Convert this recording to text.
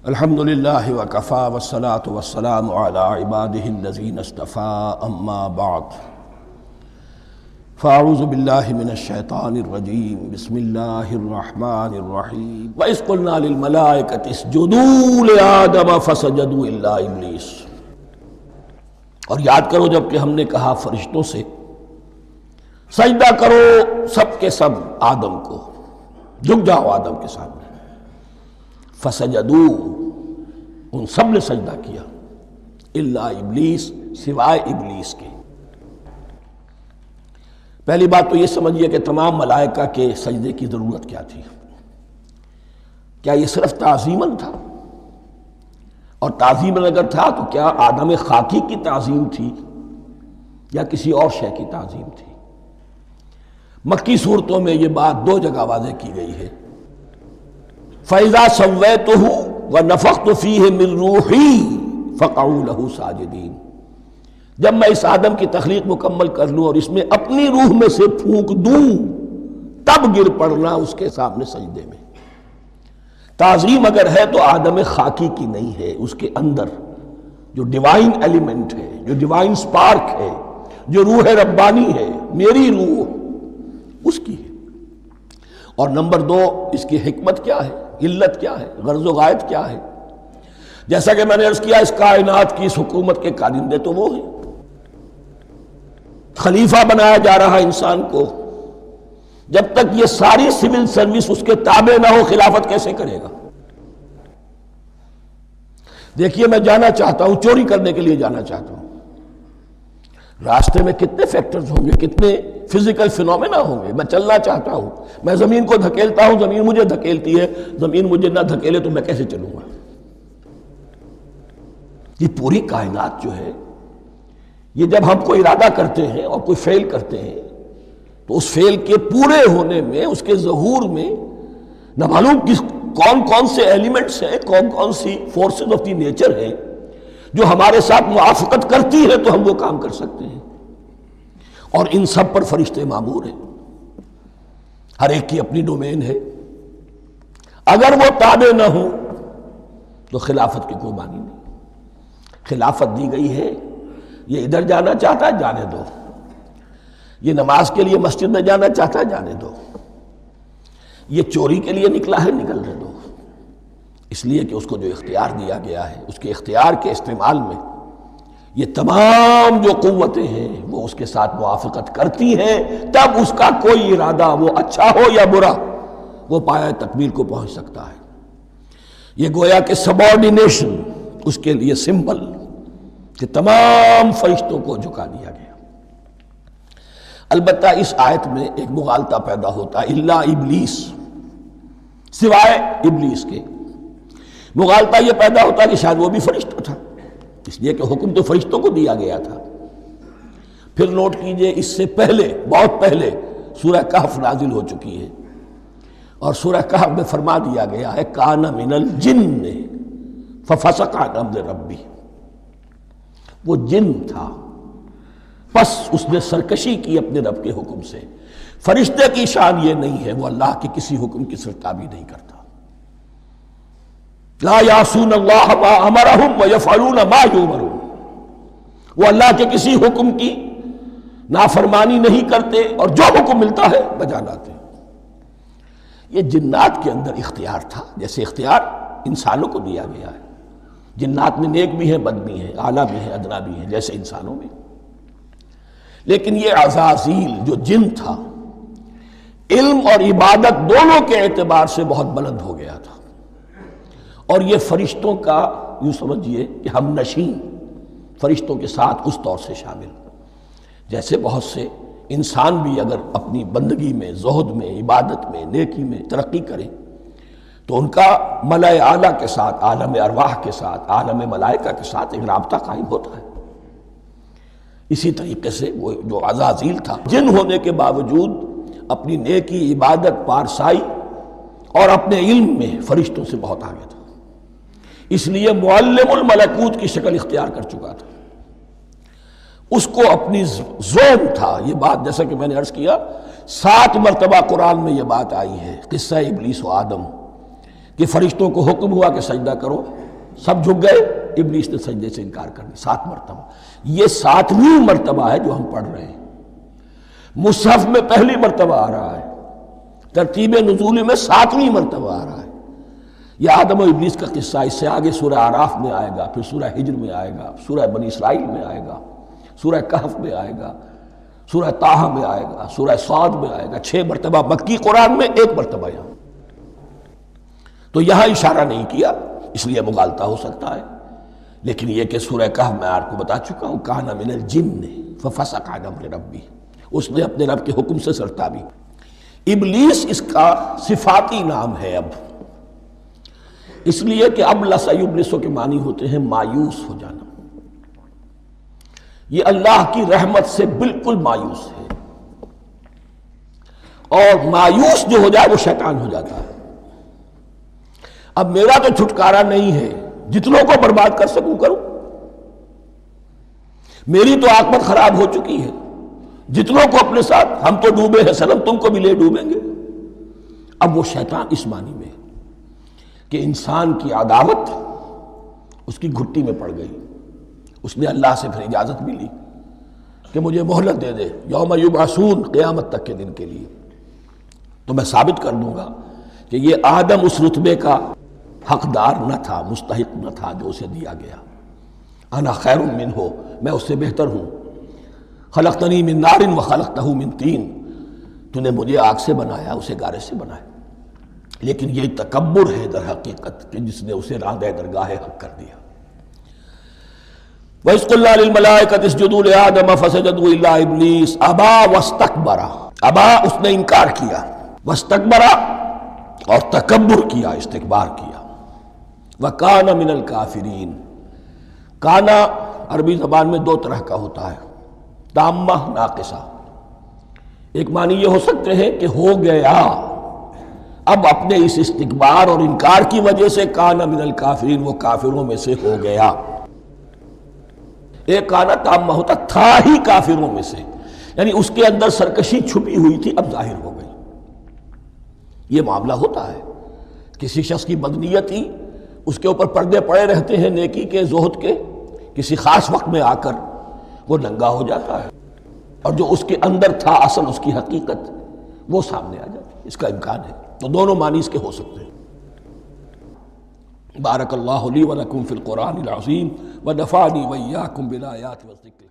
الحمد للہ وکفی والصلاة والسلام علی عباده الذین اصطفی اما بعد فاعوذ باللہ من الشیطان الرجیم بسم اللہ الرحمن الرحیم وَإِذْ قُلْنَا لِلْمَلَائِكَةِ اسْجُدُوا لِآدَمَ فَسَجَدُوا إِلَّا إِبْلِيسَ، اور یاد کرو جب کہ ہم نے کہا فرشتوں سے سجدہ کرو سب کے سب آدم کو، جھک جاؤ آدم کے سامنے، فسجدوا، ان سب نے سجدہ کیا، الا ابلیس، سوائے ابلیس کے۔ پہلی بات تو یہ سمجھیے کہ تمام ملائکہ کے سجدے کی ضرورت کیا تھی؟ کیا یہ صرف تعظیماً تھا؟ اور تعظیماً اگر تھا تو کیا آدم خاکی کی تعظیم تھی یا کسی اور شے کی تعظیم تھی؟ مکی صورتوں میں یہ بات دو جگہ واضح کی گئی ہے۔ فَإِذَا سَوَّيْتُهُ وَنَفَخْتُ فِيهِ مِن رُوحِي فَقَعُوا لَهُ سَاجِدِينَ، جب میں اس آدم کی تخلیق مکمل کر لوں اور اس میں اپنی روح میں سے پھونک دوں تب گر پڑنا اس کے سامنے سجدے میں۔ تعظیم اگر ہے تو آدم خاکی کی نہیں ہے، اس کے اندر جو ڈیوائن ایلیمنٹ ہے، جو ڈیوائن سپارک ہے، جو روح ربانی ہے، میری روح، اس کی ہے۔ اور نمبر دو، اس کی حکمت کیا ہے، علت کیا ہے، غرض و غایت کیا ہے؟ جیسا کہ میں نے عرض کیا، اس کائنات کی اس حکومت کے کارندے تو وہ ہیں۔ خلیفہ بنایا جا رہا انسان کو، جب تک یہ ساری سول سروس اس کے تابع نہ ہو خلافت کیسے کرے گا؟ دیکھیے، میں جانا چاہتا ہوں، چوری کرنے کے لیے جانا چاہتا ہوں، راستے میں کتنے فیکٹرز ہوں گے، کتنے فزیکل فینومینا ہوں گے۔ میں چلنا چاہتا ہوں، میں زمین کو دھکیلتا ہوں، زمین مجھے دھکیلتی ہے، زمین مجھے نہ دھکیلے تو میں کیسے چلوں گا؟ یہ پوری کائنات جو ہے، یہ جب ہم کو ارادہ کرتے ہیں اور کوئی فعل کرتے ہیں تو اس فعل کے پورے ہونے میں، اس کے ظہور میں نہ معلوم کون کون سے ایلیمنٹس ہیں، کون کون سی فورسز آف دی نیچر ہیں جو ہمارے ساتھ موافقت کرتی ہے تو ہم وہ کام کر سکتے ہیں۔ اور ان سب پر فرشتے مامور ہیں، ہر ایک کی اپنی ڈومین ہے۔ اگر وہ تابع نہ ہوں تو خلافت کی کوئی معنی نہیں۔ خلافت دی گئی ہے، یہ ادھر جانا چاہتا ہے جانے دو، یہ نماز کے لیے مسجد میں جانا چاہتا ہے جانے دو، یہ چوری کے لیے نکلا ہے نکلنے دو، اس لیے کہ اس کو جو اختیار دیا گیا ہے، اس کے اختیار کے استعمال میں یہ تمام جو قوتیں ہیں وہ اس کے ساتھ موافقت کرتی ہیں، تب اس کا کوئی ارادہ، وہ اچھا ہو یا برا، وہ پایہ تکمیل کو پہنچ سکتا ہے۔ یہ گویا کہ سبارڈینیشن اس کے لیے سمبل کہ تمام فرشتوں کو جھکا دیا گیا۔ البتہ اس آیت میں ایک مغالطہ پیدا ہوتا ہے، الا ابلیس، سوائے ابلیس کے۔ مغالطہ یہ پیدا ہوتا ہے کہ شاید وہ بھی فرشتہ تھا، اس لیے کہ حکم تو فرشتوں کو دیا گیا تھا۔ پھر نوٹ کیجئے، اس سے پہلے، بہت پہلے سورہ کہف نازل ہو چکی ہے، اور سورہ کہف میں فرما دیا گیا ہے کان من الجن ففسق عن امر ربی، وہ جن تھا پس اس نے سرکشی کی اپنے رب کے حکم سے۔ فرشتے کی شان یہ نہیں ہے، وہ اللہ کے کسی حکم کی سرتابی نہیں کرتا۔ لا یعصون اللہ ما امرہم ویفعلون ما یؤمرون، وہ اللہ کے کسی حکم کی نافرمانی نہیں کرتے اور جو حکم ملتا ہے بجا لاتے ہیں۔ یہ جنات کے اندر اختیار تھا، جیسے اختیار انسانوں کو دیا گیا ہے۔ جنات میں نیک بھی ہیں، بد بھی ہیں، اعلیٰ بھی ہیں، ادنا بھی ہیں، جیسے انسانوں میں۔ لیکن یہ عزازیل جو جن تھا، علم اور عبادت دونوں کے اعتبار سے بہت بلند ہو گیا تھا، اور یہ فرشتوں کا یوں سمجھیے کہ ہم نشین، فرشتوں کے ساتھ اس طور سے شامل، جیسے بہت سے انسان بھی اگر اپنی بندگی میں، زہد میں، عبادت میں، نیکی میں ترقی کریں تو ان کا ملائے اعلیٰ کے ساتھ، عالم ارواح کے ساتھ، عالم ملائکہ کے ساتھ ایک رابطہ قائم ہوتا ہے۔ اسی طریقے سے وہ جو عزازیل تھا، جن ہونے کے باوجود اپنی نیکی، عبادت، پارسائی اور اپنے علم میں فرشتوں سے بہت آگے تھا، اس لیے معلم الملکوت کی شکل اختیار کر چکا تھا۔ اس کو اپنی زون تھا۔ یہ بات جیسا کہ میں نے عرض کیا، 7 مرتبہ قرآن میں یہ بات آئی ہے، قصہ ابلیس و آدم، کہ فرشتوں کو حکم ہوا کہ سجدہ کرو، سب جھک گئے، ابلیس نے سجدے سے انکار کر دیا 7 مرتبہ۔ یہ 7ویں مرتبہ ہے جو ہم پڑھ رہے ہیں، مصحف میں پہلی مرتبہ آ رہا ہے، ترتیب نزول میں 7ویں مرتبہ آ رہا ہے۔ یہ آدم و ابلیس کا قصہ اس سے آگے سورہ اعراف میں آئے گا، پھر سورہ ہجر میں آئے گا، سورہ بنی اسرائیل میں آئے گا، سورہ کہف میں آئے گا، سورہ طٰہٰ میں آئے گا، سورہ صاد میں آئے گا، 6 مرتبہ مکی قرآن میں، 1 مرتبہ یہاں۔ تو یہاں اشارہ نہیں کیا، اس لیے مغالطہ ہو سکتا ہے، لیکن یہ کہ سورہ کہف میں آپ کو بتا چکا ہوں، کان من الجن ففسق عن امر ربہ، اس نے اپنے رب کے حکم سے سرتابی۔ ابلیس اس کا صفاتی نام ہے اب، اس لیے کہ اب لسیبلسو کے معنی ہوتے ہیں مایوس ہو جانا۔ یہ اللہ کی رحمت سے بالکل مایوس ہے، اور مایوس جو ہو جائے وہ شیطان ہو جاتا ہے۔ اب میرا تو چھٹکارا نہیں ہے، جتنوں کو برباد کر سکوں کروں، میری تو عاقبت خراب ہو چکی ہے، جتنوں کو اپنے ساتھ، ہم تو ڈوبے ہیں سنم، تم کو بھی لے ڈوبیں گے۔ اب وہ شیطان اس معنی میں کہ انسان کی عداوت اس کی گھٹی میں پڑ گئی، اس نے اللہ سے پھر اجازت بھی لی کہ مجھے مہلت دے دے، یوم یبعثون، قیامت تک کے دن کے لیے، تو میں ثابت کر دوں گا کہ یہ آدم اس رتبے کا حقدار نہ تھا، مستحق نہ تھا جو اسے دیا گیا۔ انا خیر منہ، میں اس سے بہتر ہوں۔ خلقتنی من نار وخلقتہ من طین، تو نے مجھے آگ سے بنایا، اسے گارے سے بنایا۔ لیکن یہ تکبر ہے در حقیقت کہ جس نے اسے راندہ درگاہ حق کر دیا۔ وَإِذْ قُلْنَا لِلْمَلَائِكَةِ اسْجُدُوا لِآدَمَ فَسَجَدُوا إِلَّا إِبْلِيسَ أَبَىٰ وَاسْتَكْبَرَ، ابا اس نے انکار کیا، واستکبر اور تکبر کیا، استکبار کیا، وَكَانَ مِنَ الْكَافِرِينَ۔ کانا عربی زبان میں 2 طرح کا ہوتا ہے، تامہ، ناقصہ۔ ایک معنی یہ ہو سکتے ہیں کہ ہو گیا، اب اپنے اس استکبار اور انکار کی وجہ سے کانا من الکافرین، وہ کافروں میں سے ہو گیا۔ ایک کانا تامہ ہوتا، تھا ہی کافروں میں سے، یعنی اس کے اندر سرکشی چھپی ہوئی تھی، اب ظاہر ہو گئی۔ یہ معاملہ ہوتا ہے، کسی شخص کی بدنیت ہی اس کے اوپر پردے پڑے رہتے ہیں نیکی کے، زہد کے، کسی خاص وقت میں آ کر وہ ننگا ہو جاتا ہے، اور جو اس کے اندر تھا اصل، اس کی حقیقت، وہ سامنے آ جاتی ہے۔ اس کا امکان ہے، تو دونوں معنی اس کے ہو سکتے ہیں۔ بارک اللہ لی ولکم فی القرآن العظیم ونفعنی وإیاکم بالآیات والذکر